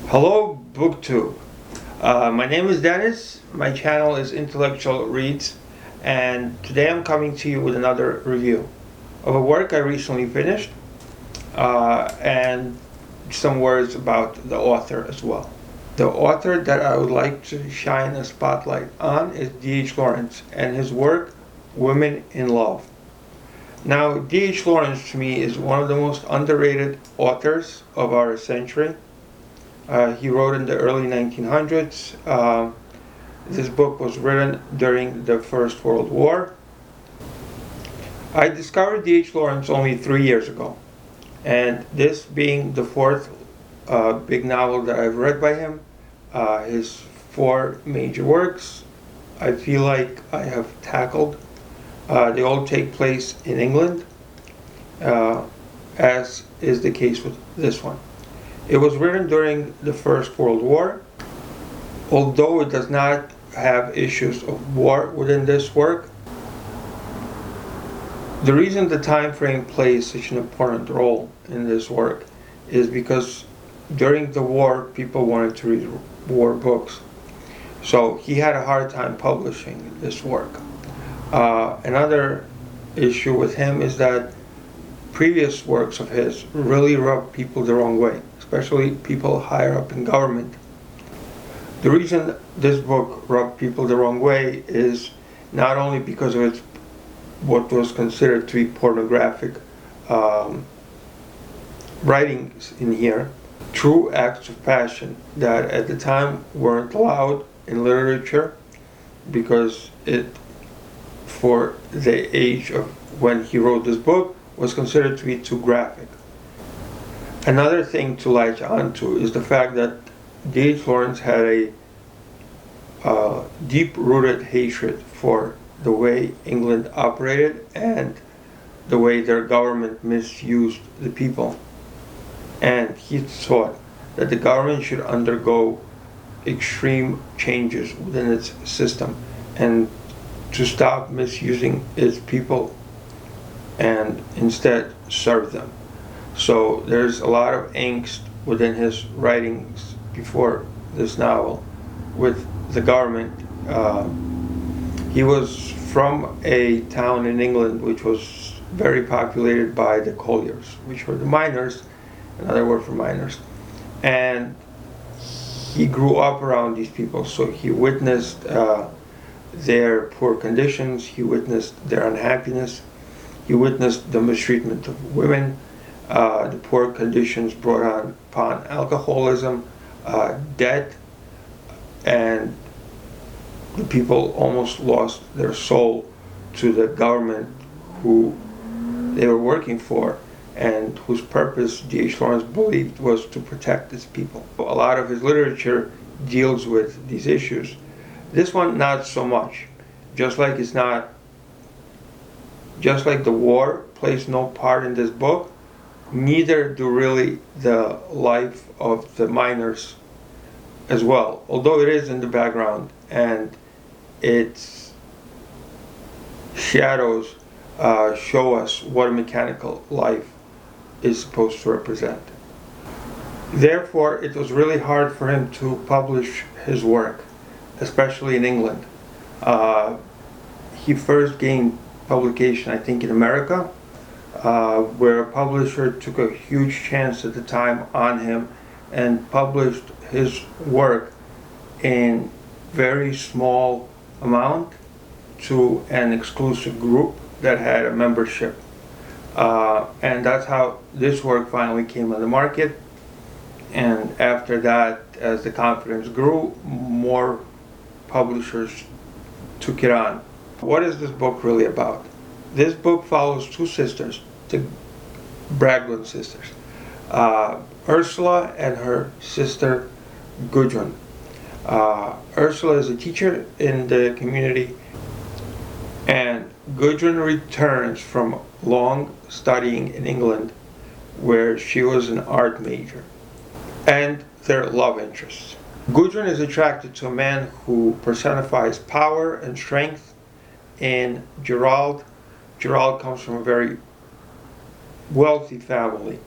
Hello, BookTube. My name is Dennis. My channel is Intellectual Reads, and today I'm coming to you with another review of a work I recently finished, and some words about the author as well. The author that I would like to shine a spotlight on is D.H. Lawrence and his work, Women in Love. Now, D.H. Lawrence to me is one of the most underrated authors of our century. He wrote in the early 1900s. This book was written during the First World War. I discovered D.H. Lawrence only 3 years ago, and this being the fourth big novel that I've read by him, his four major works, I feel like I have tackled. They all take place in England, as is the case with this one. It was written during the First World War. Although it does not have issues of war within this work, the reason the time frame plays such an important role in this work is because during the war people wanted to read war books. So he had a hard time publishing this work. Another issue with him is that previous works of his really rubbed people the wrong way, especially people higher up in government. The reason this book rubbed people the wrong way is not only because of its what was considered to be pornographic writings in here, true acts of passion that at the time weren't allowed in literature because it, for the age of when he wrote this book, was considered to be too graphic. Another thing to latch onto is the fact that D.H. Lawrence had a deep-rooted hatred for the way England operated and the way their government misused the people. And he thought that the government should undergo extreme changes within its system and to stop misusing its people and instead serve them. So there's a lot of angst within his writings before this novel with the government. He was from a town in England which was very populated by the colliers, which were the miners, another word for miners. And he grew up around these people, so he witnessed their poor conditions, he witnessed their unhappiness, he witnessed the mistreatment of women, the poor conditions brought upon alcoholism, debt, and the people almost lost their soul to the government who they were working for and whose purpose D.H. Lawrence believed was to protect its people. A lot of his literature deals with these issues. This one, not so much. Just like the war plays no part in this book, neither do really the life of the miners as well, although it is in the background and its shadows show us what a mechanical life is supposed to represent. Therefore, it was really hard for him to publish his work, especially in England. He first gained publication, I think, in America, where a publisher took a huge chance at the time on him and published his work in very small amount to an exclusive group that had a membership. And that's how this work finally came on the market. And after that, as the confidence grew, more publishers took it on. What is this book really about? This book follows two sisters, the Bragdon sisters, Ursula and her sister Gudrun. Ursula is a teacher in the community, and Gudrun returns from long studying in England where she was an art major, and their love interests. Gudrun is attracted to a man who personifies power and strength in Gerald. Gerald comes from a very wealthy family,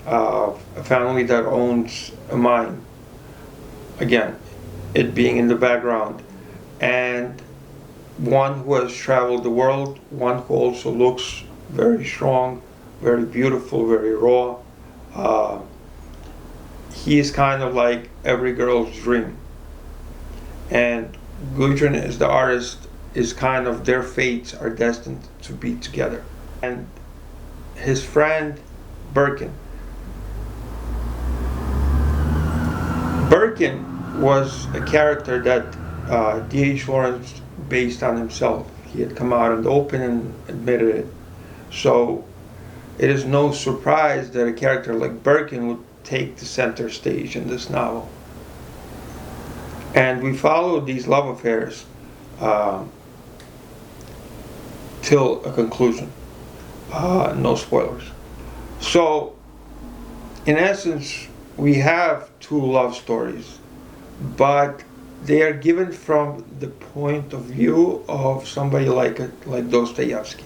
a family that owns a mine again, it being in the background, and one who has traveled the world, one who also looks very strong, very beautiful, very raw. Uh, he is kind of like every girl's dream. And Gudrun as the artist is kind of their fates are destined to be together. And his friend Birkin. Birkin was a character that D.H. Lawrence based on himself. He had come out in the open and admitted it. So it is no surprise that a character like Birkin would take the center stage in this novel. And we follow these love affairs till a conclusion. No spoilers. So, in essence, we have two love stories, but they are given from the point of view of somebody like Dostoevsky.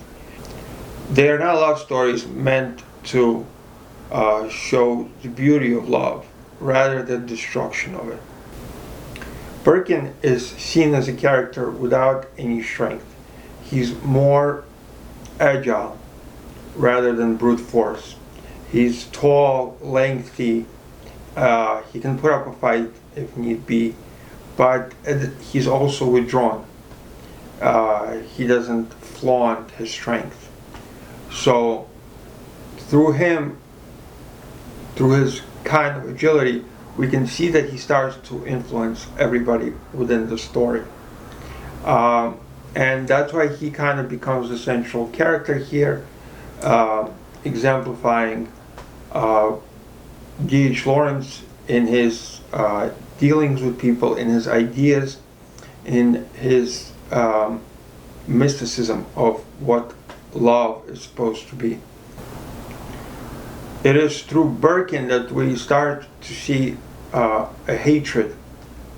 They are not love stories meant to show the beauty of love, rather than destruction of it. Birkin is seen as a character without any strength. He's more agile rather than brute force. He's tall, lengthy, he can put up a fight if need be, but he's also withdrawn. He doesn't flaunt his strength. So through him, through his kind of agility, we can see that he starts to influence everybody within the story. And that's why he kind of becomes the central character here, exemplifying D.H. Lawrence in his dealings with people, in his ideas, in his mysticism of what love is supposed to be. It is through Birkin that we start to see a hatred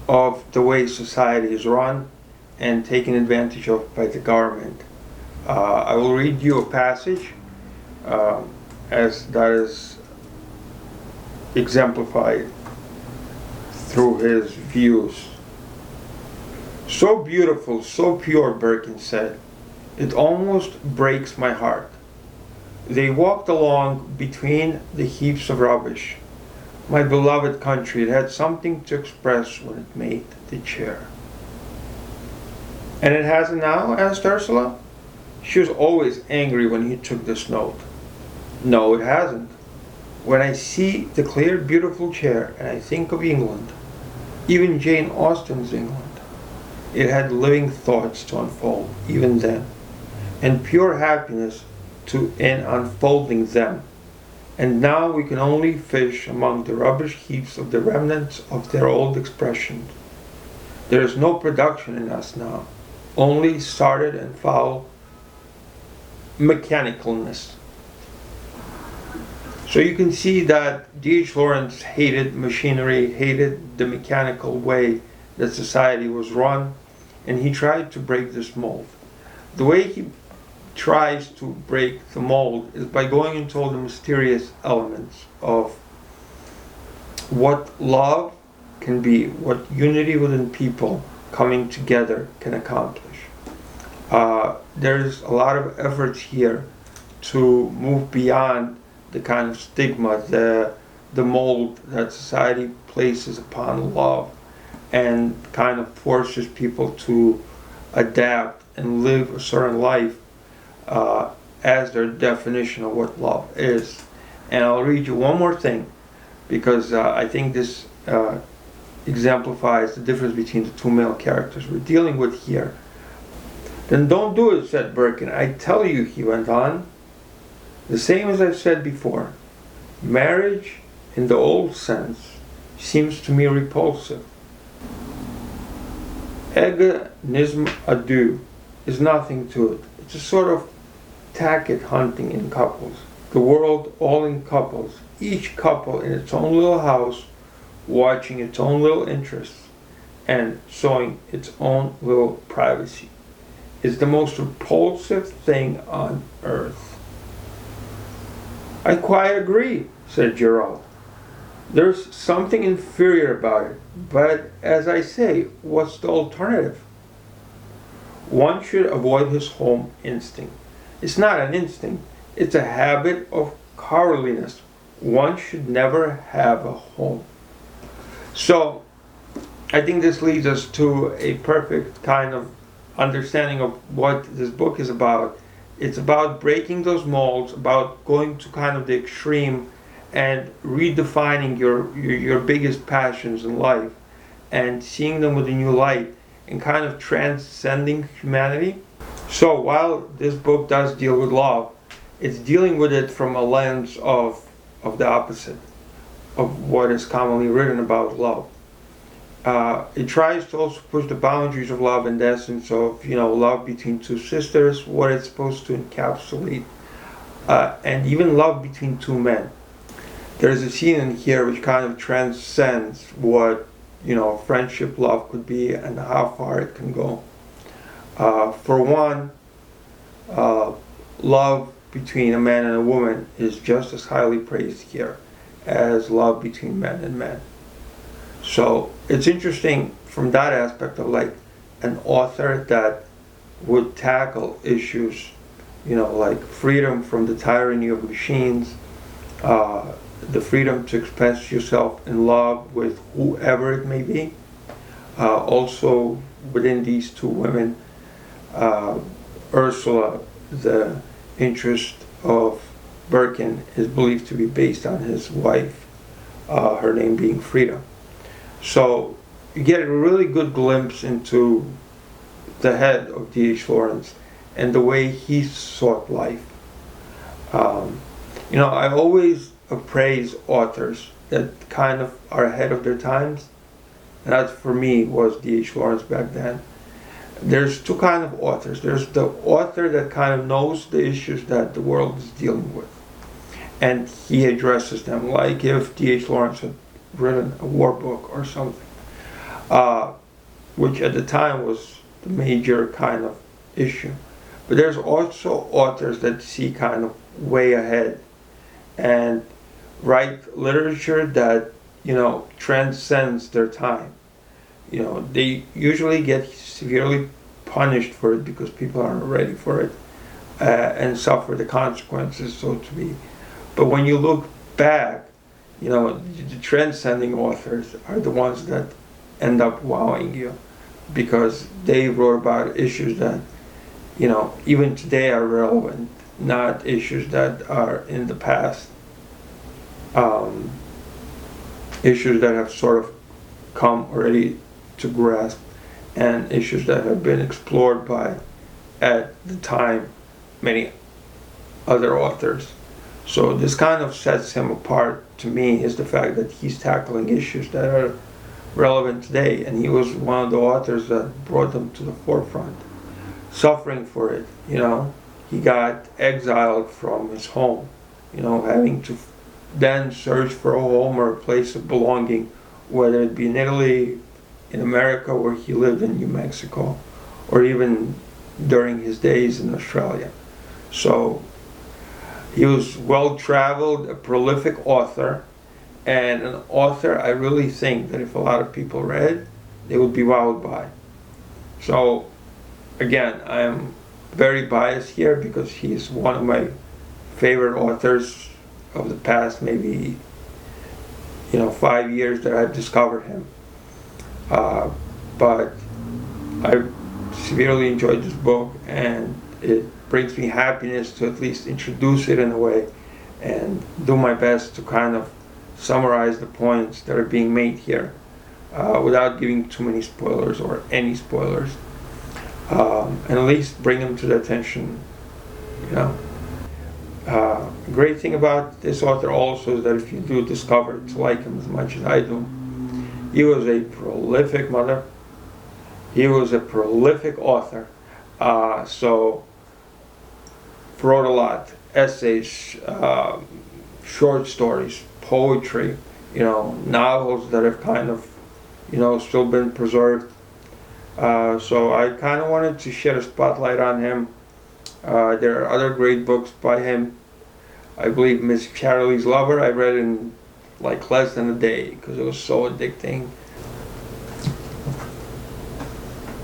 of the way society is run and taken advantage of by the government. I will read you a passage as that is exemplified through his views. "So beautiful, so pure," Birkin said, "it almost breaks my heart. They walked along between the heaps of rubbish. My beloved country, it had something to express when it made the chair." "And it hasn't now?" asked Ursula. She was always angry when he took this note. "No, it hasn't. When I see the clear, beautiful chair and I think of England, even Jane Austen's England, it had living thoughts to unfold even then, and pure happiness in unfolding them. And now we can only fish among the rubbish heaps of the remnants of their old expressions. There is no production in us now, only started and foul mechanicalness." So you can see that D.H. Lawrence hated machinery, hated the mechanical way that society was run, and he tried to break this mold. The way he tries to break the mold is by going into all the mysterious elements of what love can be, what unity within people coming together can accomplish. There's a lot of efforts here to move beyond the kind of stigma, the mold that society places upon love, and kind of forces people to adapt and live a certain life as their definition of what love is. And I'll read you one more thing, because I think this exemplifies the difference between the two male characters we're dealing with here. "Then don't do it," said Birkin. "I tell you," he went on, "the same as I've said before. Marriage, in the old sense, seems to me repulsive. Egoism à deux is nothing to it. It's a sort of tacket hunting in couples. The world all in couples, each couple in its own little house, watching its own little interests and showing its own little privacy, is the most repulsive thing on earth." "I quite agree," said Gerald. There's something inferior about it. But as I say, what's the alternative? One should avoid his home instinct. It's not an instinct, it's a habit of cowardliness. One should never have a home. So, I think this leads us to a perfect kind of understanding of what this book is about. It's about breaking those molds, about going to kind of the extreme and redefining your biggest passions in life and seeing them with a new light and kind of transcending humanity. So while this book does deal with love, it's dealing with it from a lens of the opposite of what is commonly written about love. It tries to also push the boundaries of love in the essence of, love between two sisters, what it's supposed to encapsulate, and even love between two men. There's a scene in here which kind of transcends what, friendship love could be and how far it can go. For one, love between a man and a woman is just as highly praised here as love between men and men. So it's interesting from that aspect of like an author that would tackle issues, like freedom from the tyranny of machines, the freedom to express yourself in love with whoever it may be. Also within these two women, Ursula, the interest of Birkin, is believed to be based on his wife, her name being Frida. So you get a really good glimpse into the head of D.H. Lawrence and the way he sought life. I always appraise authors that kind of are ahead of their times. And that for me was D.H. Lawrence back then. There's two kind of authors. There's the author that kind of knows the issues that the world is dealing with, and he addresses them, like if D.H. Lawrence had written a war book or something, which at the time was the major kind of issue. But there's also authors that see kind of way ahead and write literature that, transcends their time. They usually get severely punished for it because people aren't ready for it and suffer the consequences, so to be. But when you look back, the transcending authors are the ones that end up wowing you because they wrote about issues that, even today are relevant, not issues that are in the past. Issues that have sort of come already to grasp, and issues that have been explored by, at the time, many other authors. So this kind of sets him apart to me, is the fact that he's tackling issues that are relevant today, and he was one of the authors that brought them to the forefront, suffering for it. He got exiled from his home, having to then search for a home or a place of belonging, whether it be in Italy, in America, where he lived in New Mexico, or even during his days in Australia. So he was well-traveled, a prolific author, and an author I really think that if a lot of people read, they would be wowed by. So again, I am very biased here because he's one of my favorite authors of the past maybe 5 years that I've discovered him. But I severely enjoyed this book, and it brings me happiness to at least introduce it in a way and do my best to kind of summarize the points that are being made here without giving too many spoilers or any spoilers, and at least bring them to the attention. Great thing about this author also is that if you do discover to like him as much as I do, he was a prolific mother. He was a prolific author. So wrote a lot, essays, short stories, poetry, novels that have kind of, still been preserved. So I kind of wanted to shed a spotlight on him. There are other great books by him. I believe Miss Charlie's Lover I read in like less than a day because it was so addicting.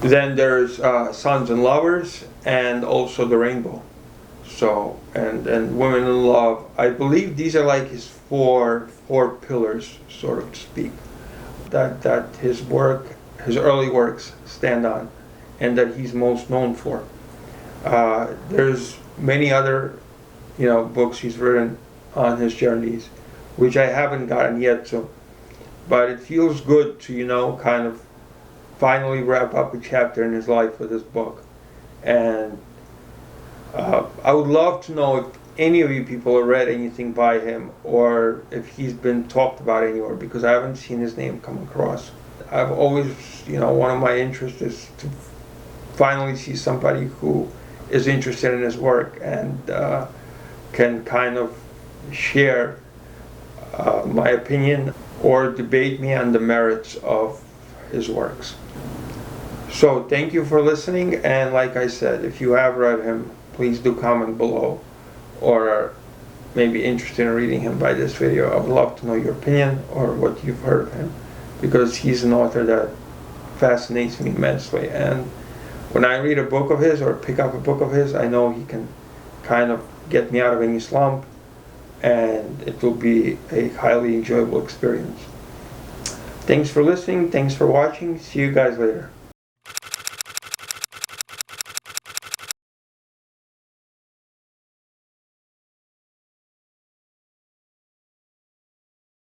Then there's Sons and Lovers, and also The Rainbow. So, and Women in Love. I believe these are like his four pillars, sort of to speak, that his work, his early works stand on, and that he's most known for. There's many other, books he's written on his journeys, which I haven't gotten yet to, but it feels good to, kind of finally wrap up a chapter in his life with this book. And I would love to know if any of you people have read anything by him, or if he's been talked about anywhere, because I haven't seen his name come across. I've always, one of my interests is to finally see somebody who is interested in his work and can kind of share my opinion or debate me on the merits of his works. So thank you for listening, and like I said, if you have read him, please do comment below, or are maybe interested in reading him by this video. I would love to know your opinion or what you've heard of him, because he's an author that fascinates me immensely, and when I read a book of his or pick up a book of his, I know he can kind of get me out of any slump, and it will be a highly enjoyable experience. Thanks for listening, thanks for watching, see you guys later.